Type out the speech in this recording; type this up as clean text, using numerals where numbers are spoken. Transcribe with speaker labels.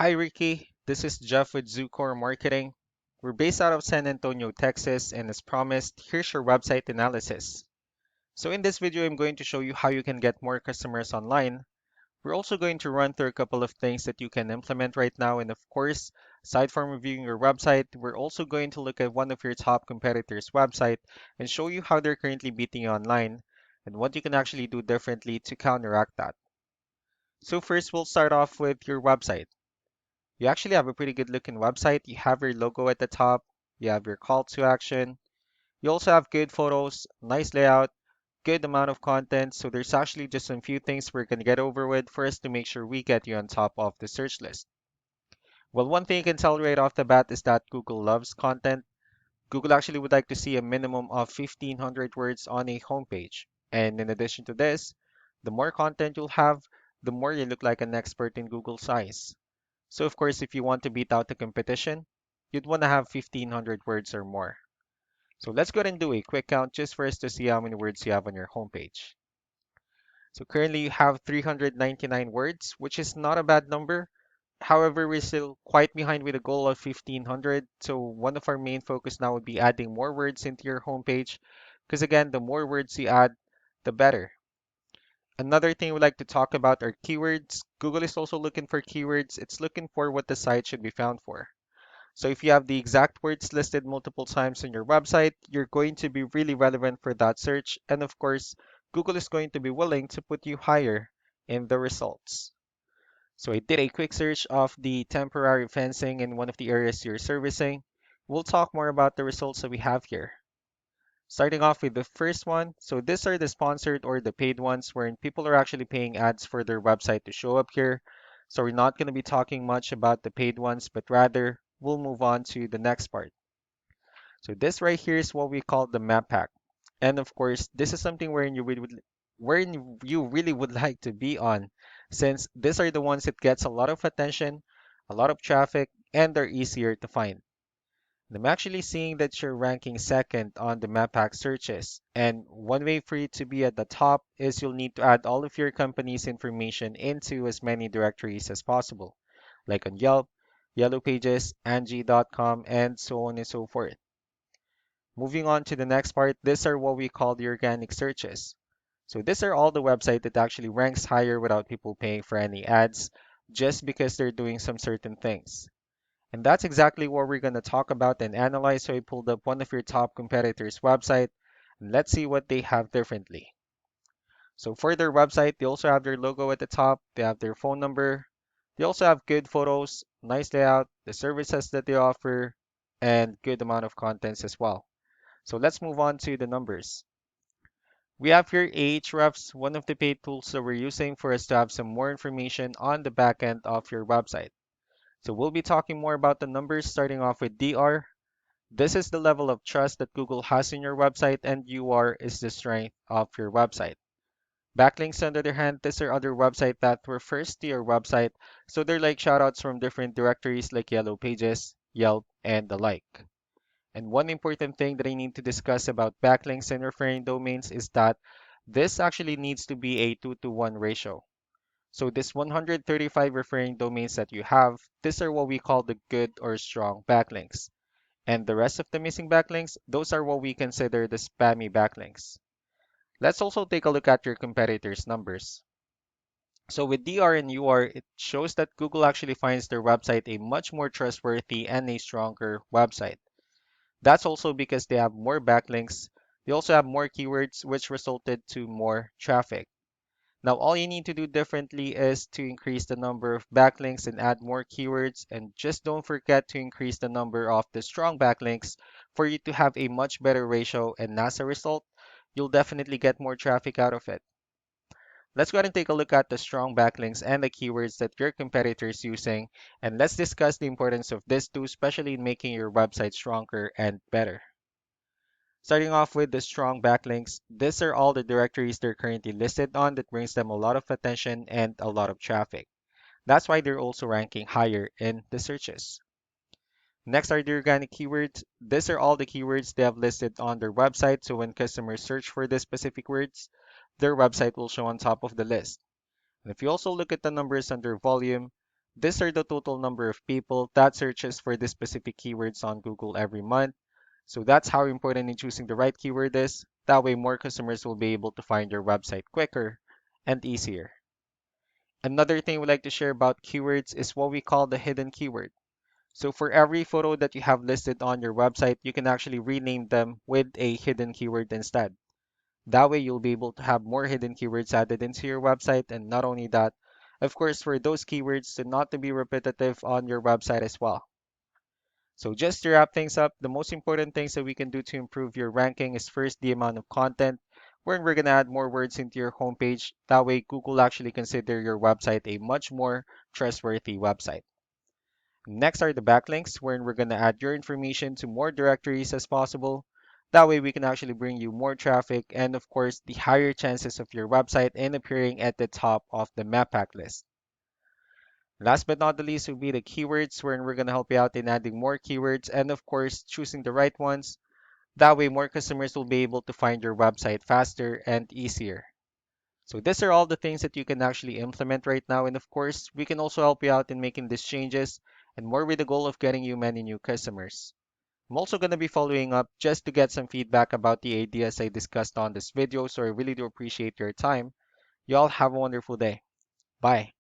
Speaker 1: Hi, Ricky. This is Jeff with Zucore Marketing. We're based out of San Antonio, Texas, and as promised, here's your website analysis. So in this video, I'm going to show you how you can get more customers online. We're also going to run through a couple of things that you can implement right now. And of course, aside from reviewing your website, we're also going to look at one of your top competitors' website and show you how they're currently beating you online and what you can actually do differently to counteract that. So first, we'll start off with your website. You actually have a pretty good looking website. You have your logo at the top, you have your call to action. You also have good photos, nice layout, good amount of content. So there's actually just some few things we're going to get over with first to make sure we get you on top of the search list. Well, one thing you can tell right off the bat is that Google loves content. Google actually would like to see a minimum of 1,500 words on a homepage. And in addition to this, the more content you'll have, the more you look like an expert in Google's eyes. So of course, if you want to beat out the competition, you'd want to have 1,500 words or more. So let's go ahead and do a quick count just for us to see how many words you have on your homepage. So currently you have 399 words, which is not a bad number. However, we're still quite behind with a goal of 1,500. So one of our main focus now would be adding more words into your homepage. Because again, the more words you add, the better. Another thing we'd like to talk about are keywords. Google is also looking for keywords. It's looking for what the site should be found for. So if you have the exact words listed multiple times on your website, you're going to be really relevant for that search. And of course, Google is going to be willing to put you higher in the results. So I did a quick search of the temporary fencing in one of the areas you're servicing. We'll talk more about the results that we have here. Starting off with the first one. So these are the sponsored or the paid ones wherein people are actually paying ads for their website to show up here. So we're not going to be talking much about the paid ones, but rather we'll move on to the next part. So this right here is what we call the map pack. And of course, this is something wherein you really would like to be on, since these are the ones that gets a lot of attention, a lot of traffic, and they're easier to find. I'm actually seeing that you're ranking second on the Mappack searches. And one way for you to be at the top is you'll need to add all of your company's information into as many directories as possible, like on Yelp, Yellow Pages, Angie.com, and so on and so forth. Moving on to the next part, these are what we call the organic searches. So these are all the website that actually ranks higher without people paying for any ads, just because they're doing some certain things. And that's exactly what we're going to talk about and analyze. So I pulled up one of your top competitors' website, and let's see what they have differently. So for their website, they also have their logo at the top, they have their phone number, they also have good photos, nice layout, the services that they offer, and good amount of contents as well. So let's move on to the numbers. We have here Ahrefs, one of the paid tools that we're using for us to have some more information on the back end of your website. So we'll be talking more about the numbers starting off with DR. This is the level of trust that Google has in your website, and UR is the strength of your website. Backlinks, on the other hand, these are other websites that refers to your website, so they're like shoutouts from different directories like Yellow Pages, Yelp, and the like. And one important thing that I need to discuss about backlinks and referring domains is that this actually needs to be a 2-to-1 ratio. So this 135 referring domains that you have, these are what we call the good or strong backlinks. And the rest of the missing backlinks, those are what we consider the spammy backlinks. Let's also take a look at your competitors' numbers. So with DR and UR, it shows that Google actually finds their website a much more trustworthy and a stronger website. That's also because they have more backlinks. They also have more keywords, which resulted to more traffic. Now, all you need to do differently is to increase the number of backlinks and add more keywords. And just don't forget to increase the number of the strong backlinks for you to have a much better ratio. And as a result, you'll definitely get more traffic out of it. Let's go ahead and take a look at the strong backlinks and the keywords that your competitors using. And let's discuss the importance of this too, especially in making your website stronger and better. Starting off with the strong backlinks, these are all the directories they're currently listed on that brings them a lot of attention and a lot of traffic. That's why they're also ranking higher in the searches. Next are the organic keywords. These are all the keywords they have listed on their website, so when customers search for these specific words, their website will show on top of the list. And if you also look at the numbers under volume, These are the total number of people that searches for this specific keywords on Google every month. So that's how important in choosing the right keyword is. That way more customers will be able to find your website quicker and easier. Another thing we like to share about keywords is what we call the hidden keyword. So for every photo that you have listed on your website, you can actually rename them with a hidden keyword instead. That way you'll be able to have more hidden keywords added into your website. And not only that, of course, for those keywords to not to be repetitive on your website as well. So just to wrap things up, the most important things that we can do to improve your ranking is first the amount of content, where we're going to add more words into your homepage. That way Google actually consider your website a much more trustworthy website. Next are the backlinks, wherein we're going to add your information to more directories as possible. That way we can actually bring you more traffic and of course the higher chances of your website in appearing at the top of the map pack list. Last but not the least will be the keywords, wherein we're going to help you out in adding more keywords and of course choosing the right ones. That way more customers will be able to find your website faster and easier. So these are all the things that you can actually implement right now. And of course, we can also help you out in making these changes and more with the goal of getting you many new customers. I'm also going to be following up just to get some feedback about the ideas I discussed on this video. So I really do appreciate your time. You all have a wonderful day. Bye.